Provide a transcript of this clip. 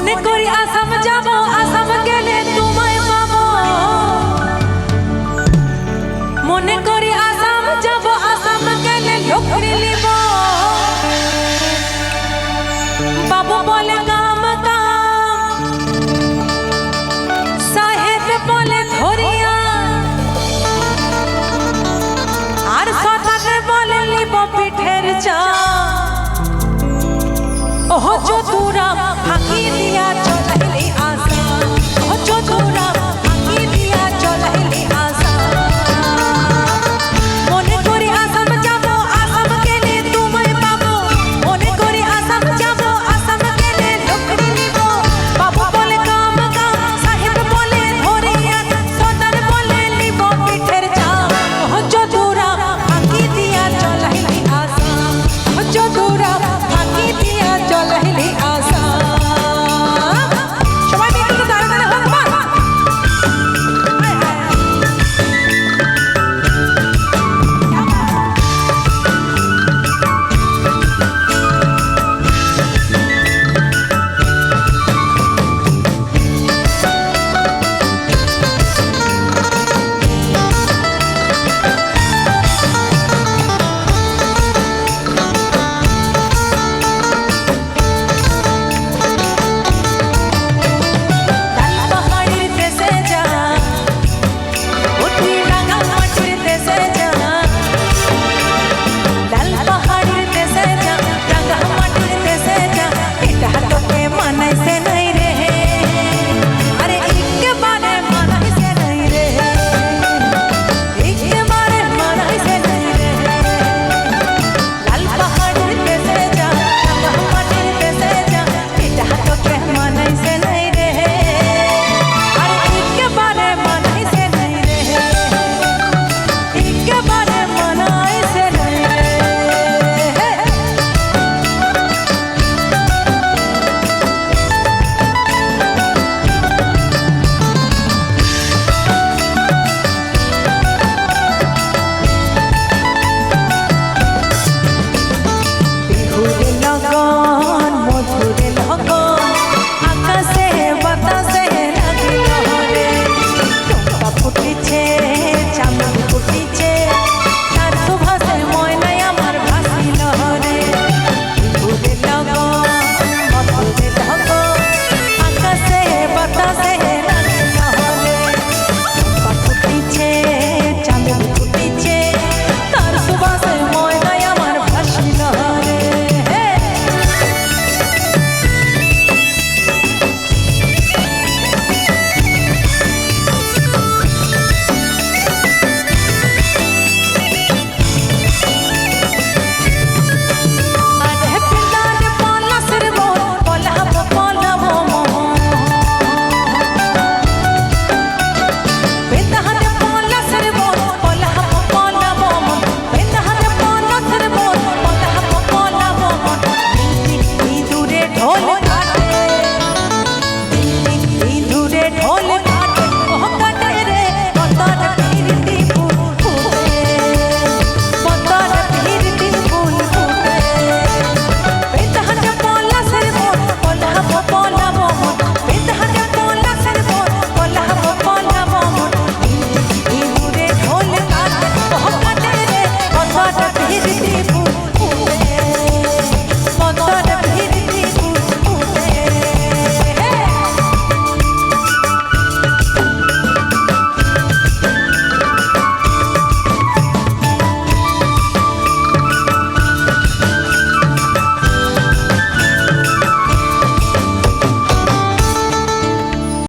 মনে করি আসাম যাব, আসাম গেলে তোমায় পাবো। মনে করি আসাম যাব, আসাম গেলে ঢোকরি নিব। বাবু বলে কাম কাম, সাহেব বলে ধরিয়া, আর সদাতে বলে নিব পিঠের চা। ওহ চতুরা ফাঁকি দিয়া চলাইলি আসা, ওহ চতুরা ফাঁকি দিয়া চলাইলি আসা। মনে করি আসাম যাব, আসাম গেলে তোমায় পাবো। মনে করি আসাম যাব, আসাম গেলে ঢোকরি নিব। বাবু বলে কাম কাম, সাহেব বলে ধরিয়া, সদার বলে নিব পিঠের চা। ওহ চতুরা ফাঁকি দিয়া চলাইলি আসা, ওহ চতুরা ফাঁকি দিয়া চলাইলি আসা। সবাই মিলে একটু দাঁড়া দাঁড়া হোক মা। লাল পাহাড়ের দেশে যা, উঠি রাঙা মাটির দেশে যা। লাল পাহাড়ের দেশে যা, রাঙা মাটির দেশে যা। এটা তোকে মানাইছে না